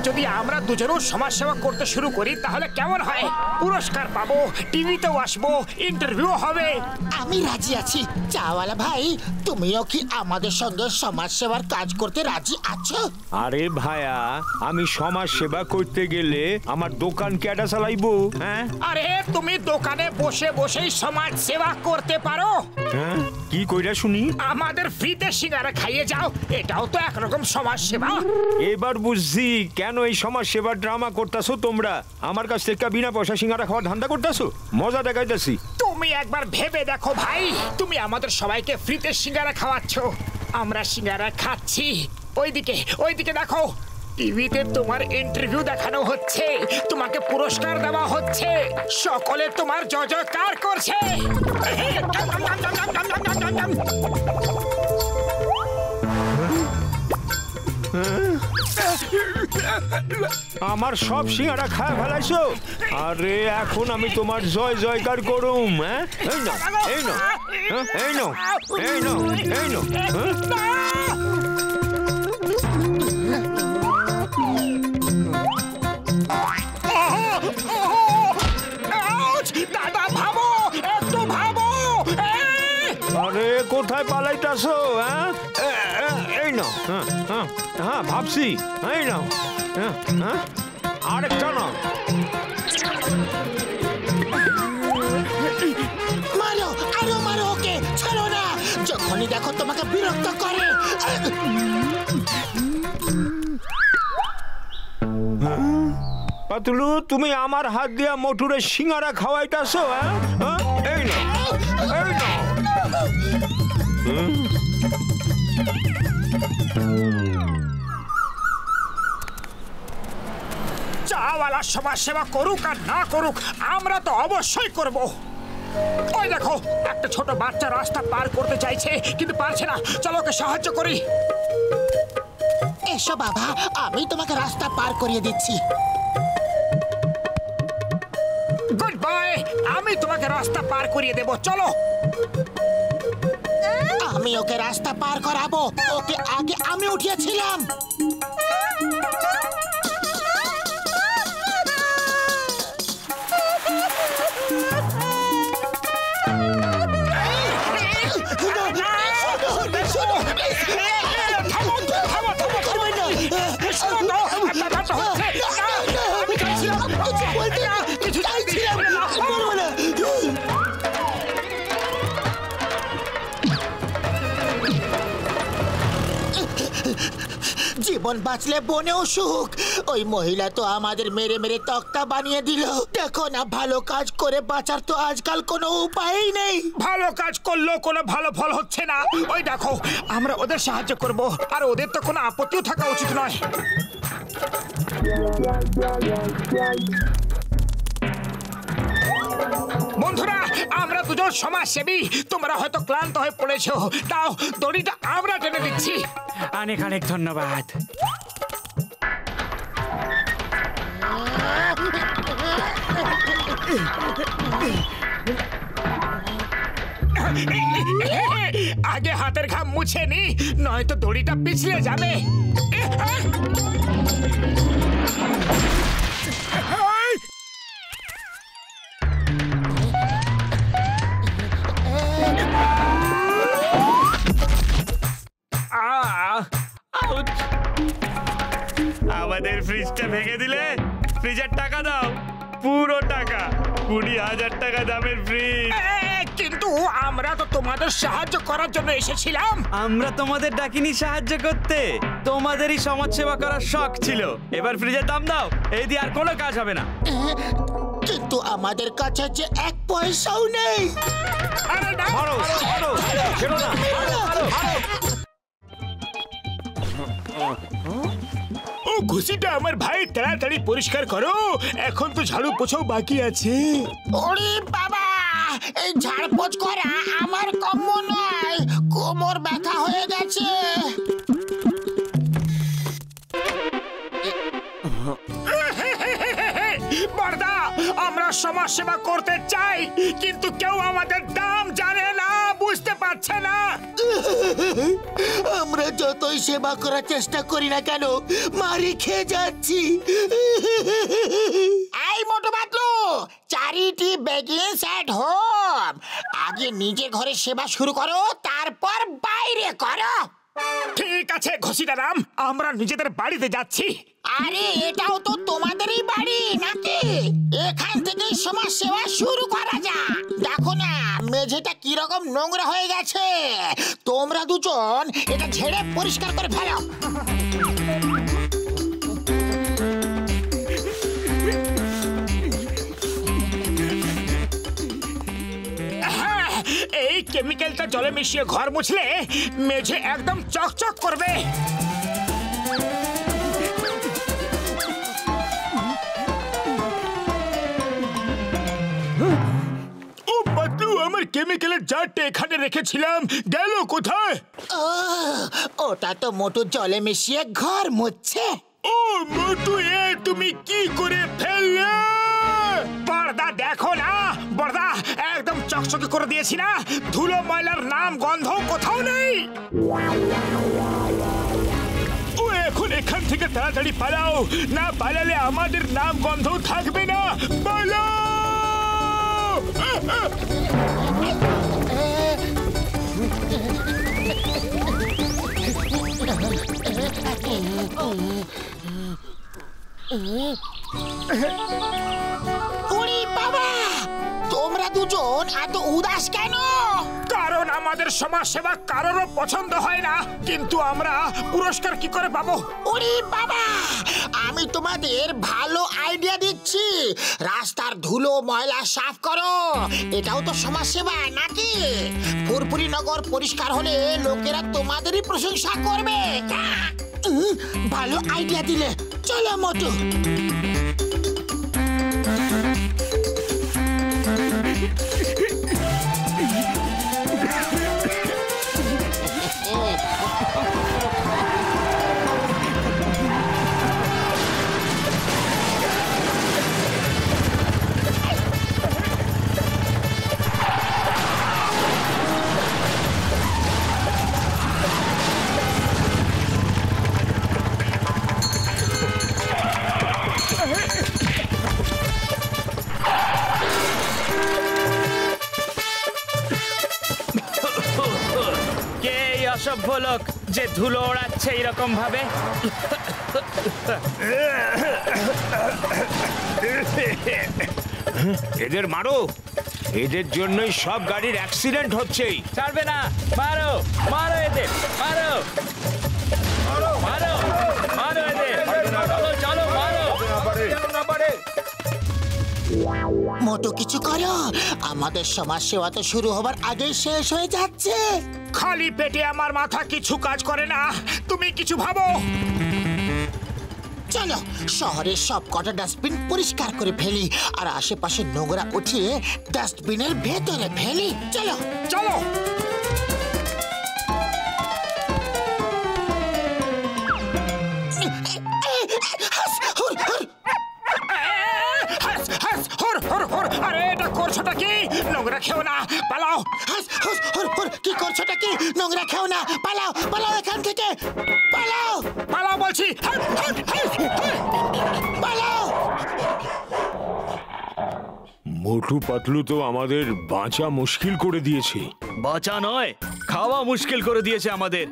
যদি আমরা দুজনেও সমাজ সেবা করতে শুরু করি তাহলে কেমন হয়? পুরস্কার পাবো, টিভিতেও আসবো, ইন্টারভিউ হবে। আমি রাজি আছি। চাওয়ালা ভাই, তুমিও কি আমাদের সঙ্গে সমাজ সেবার কাজ করতে রাজি আছো? আরে ভাইয়া, আমি সমাজ সেবা করতে গেলে আমার দোকান কেডা চালাইবো? হ্যাঁ, আরে তুমি দোকানে বসে বসেই সমাজ সেবা করতে পারো। হ্যাঁ, কি কইরা শুনি? আমাদের ফ্রিতে সিঙ্গারা খাইয়ে যাও, এটাও তো একরকম সমাজ সেবা। এবার বুঝছি কেন এই সমাজ সেবার ড্রামা করতেছো তোমরা। আমার কাছ থেকে বিনা পয়সা সিঙ্গারা খাওয়ার ধান্দা করতেছো, মজা দেখাইতেছি। তুমি একবার ভেবে দেখো ভাই, তুমি আমাদের সবাইকে ফ্রিতে সিঙ্গারা খাওয়াচ্ছ, আমরা সিঙ্গারা খাচ্ছি, ওইদিকে দেখো, টিভিতে তোমার ইন্টারভিউ দেখানো হচ্ছে, তোমাকে পুরস্কার দেওয়া হচ্ছে, সকলে তোমার জয়জয়কার করছে। আমার সব সিঙ্গারা খায় ফেলাইছো। আরে এখন আমি তোমার জয় জয়কার করুম। হ্যাঁ, এই নাও, এই নাও, এই নাও, এই নাও, এই নাও। দাদা ভাবো, একটু ভাবো। আরে কোথায় পালাইতাছো? হ্যাঁ, এই নাও। হ্যাঁ, হ্যাঁ, হ্যাঁ, ভাবছি। এই নাও, হ্যাঁ, হ্যাঁ, আরেকটা নাও। মারো, আরো মারো ওকে, ছাড়ো না। যখনই দেখো তোমাকে বিরক্ত করে। পাতলু, তুমি আমার হাত দিয়া মোটুরে সিঙ্গারা খাওয়াইতাছো? হ্যাঁ, হ্যাঁ, এই নাও, এই নাও। চাওয়ালা সমাজ সেবা করুক আর না করুক, আমরা তো অবশ্যই করব। ওই দেখো, একটা ছোট বাচ্চা রাস্তা পার করতে চাইছে কিন্তু পারছে না, চলো ওকে সাহায্য করি। এসো বাবা, আমি তোমাকে রাস্তা পার করিয়ে দিচ্ছি। গুড বাই, আমি তোমাকে রাস্তা পার করিয়ে দেব, চলো। আমি ওকে রাস্তা পার করাবো, ওকে আগে আমি উঠিয়েছিলাম। জীবন বাঁচলে বনেও সুখ। ওই মহিলা তো আমাদের মেরে মেরে তক্তা বানিয়ে দিল। দেখো না, ভালো কাজ করে বাঁচার তো আজকাল কোনো উপায়ই নেই। ভালো কাজ করলেও কোনো ভালো ফল হচ্ছে না। ওই দেখো, আমরা ওদের সাহায্য করব, আর ওদের তো কোনো আপত্তিও থাকা উচিত নয়। বন্ধুরা, আমরা দুজন সমাজসেবী, তোমরা হয়তো ক্লান্ত হয়ে পড়েছো, তাও দড়িটা আমরা টেনে দিচ্ছি। অনেক অনেক ধন্যবাদ। আগে হাতের ঘাম মুছে নি, নয়তো দড়িটা পিছলে যাবে। আমাদের ফ্রিজটা ভেঙে দিলে ফ্রিজের টাকা দাও, পুরো টাকা, 20,000 টাকা দামের ফ্রিজ। কিন্তু আমরা তো তোমাদের সাহায্য করার জন্য এসেছিলাম। আমরা তোমাদের ডাকিনি সাহায্য করতে, তোমাদেরই সমাজ সেবা করার শখ ছিল। এবার ফ্রিজের দাম দাও, এই দিয়ে আর কোনো কাজ হবে না। কিন্তু আমাদের কাছে যে এক পয়সাও নেই। আরে না, মারো, মারো, ছেড়ো না, মারো, মারো, মারো। ও ঘুষিটা আমার ভাই, তাড়াতাড়ি পরিষ্কার করো, এখন তো ঝাড়ু পোছাও বাকি আছে। ওরে বাবা, এই ঝাড়পোছ করা আমার কম্য নয়, কোমর ব্যথা হয়ে গেছে। বড়দা, আমরা সমাজ সেবা করতে চাই, কিন্তু কেউ আমাদের দাম জানে না, বুঝতে পারছো? যাচ্ছে না। আমরা যতই সেবা করার চেষ্টা করি না কেন মারি খেয়ে যাচ্ছি। এই Motu Patlu, charity begins at home. আগে নিজে ঘরে সেবা শুরু করো, তারপর বাইরে করো। ঠিক আছে ঘসিটারাম, আমরা নিজেদের বাড়িতে যাচ্ছি। আরে এটাও তো তোমাদেরই বাড়ি নাকি? এখান থেকেই সমাজ সেবা শুরু করা যায়। দেখো না মেঝেটা কিরকম নোংরা হয়ে গেছে। তোমরা দুজন এটা ঝেড়ে পরিষ্কার করে ফেলো। হ্যাঁ, এই কেমিক্যালটা জলে মিশিয়ে ঘর মুছলে মেঝে একদম চকচক করবে। ও পাতলু, আমার কেমিক্যালের জারটা এখানে রেখেছিলাম, গেল কোথায়? ওটা তো মোটু জলে মিশিয়ে ঘর মুছছে। ও মোটু, এ তুমি কি করে ফেললে? বড়দা দেখো না, বড়দা একদম চকচকে করে দিয়েছি না? ধুলো ময়লার নাম গন্ধ কোথাও নেই। ও এখন এখান থেকে তাড়াতাড়ি পালাও, না পালালে আমাদের নাম গন্ধ থাকবে না। পালাও! ওরে বাবা, তোমরা দুজন এত উদাস কেন? কারণ আমাদের সমাজ সেবা কারোরও পছন্দ হয় না, কিন্তু আমরা পুরস্কার কি করে পাবো? ওরে বাবা, আমি তোমাদের ভালো আইডিয়া দিচ্ছি। রাস্তার ধুলো ময়লা সাফ করো, এটাও তো সমাজ সেবা নাকি? ফুরফুরি নগর পরিষ্কার হলে লোকেরা তোমাদেরই প্রশংসা করবে। ভালো আইডিয়া দিলে। চলো মোটু। অসভ্য লোক যে ধুলো ওড়াচ্ছে এরকম ভাবে। এদের মারো, এদের জন্যই সব গাড়ির অ্যাক্সিডেন্ট হচ্ছে। ছাড়বে না, মারো মারো এদের, মারো মারো মারো মারো এদের, চলো চলো মারো। মোটু কিছু করো, আমাদের সমাজ সেবা তো শুরু হবার আগেই শেষ হয়ে যাচ্ছে। খালি পেটে আমার মাথা কিছু কাজ করে না, তুমি কিছু ভাবো। চলো শহরের সব কটা ডাস্টবিন পরিষ্কার করে ফেলি, আর আশেপাশে নোংরা উঠিয়ে ডাস্টবিনের ভেতরে ফেলি। চলো চলো। আরে এটা করছোটা কি? নোংরা খেও না, পালাও। কি করছোটা কি? নোংরা খেও না, পালাও পালাও এখান থেকে, পালাও পালাও বলছি, পালাও। মোটু পাতলু তো আমাদের বাঁচা মুশকিল করে দিয়েছে। বাঁচা নয়, খাওয়া মুশকিল করে দিয়েছে আমাদের।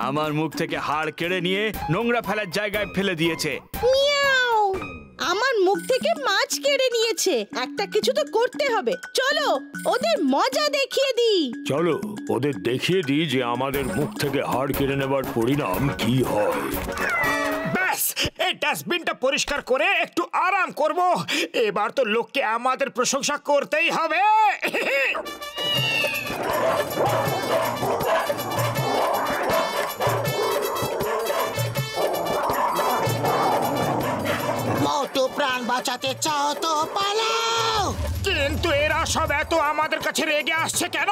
আমার মুখ থেকে হাড় কেড়ে নিয়ে নোংরা ফেলার জায়গায় ফেলে দিয়েছে। মিয়াও, আমার মুখ থেকে মাছ কেড়ে নিয়েছে। একটা কিছু তো করতে হবে। চলো ওদের মজা দেখিয়ে দিই। চলো ওদের দেখিয়ে দিই যে আমাদের মুখ থেকে হাড় কেড়ে নেবার পরিণাম কি হয়। ব্যাস, এই ডাস্টবিনটা পরিষ্কার করে একটু আরাম করব। এবার তো লোককে আমাদের প্রশংসা করতেই হবে। মোটু প্রাণ বাঁচাতে চাও তো পালাও। কিন্তু এরা সব এত আমাদের কাছে রেগে আসছে কেন?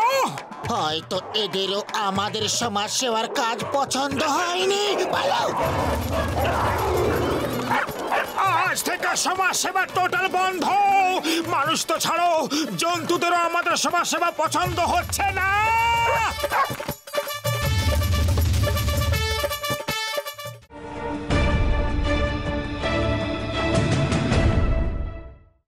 হয়তো এদেরও আমাদের সমাজ সেবার কাজ পছন্দ হয়নি। পালাও। আজ থেকে সমাজ সেবা টোটাল বন্ধ। মানুষ তো ছাড়ো, জন্তুদেরও আমাদের সমাজ সেবা পছন্দ হচ্ছে না।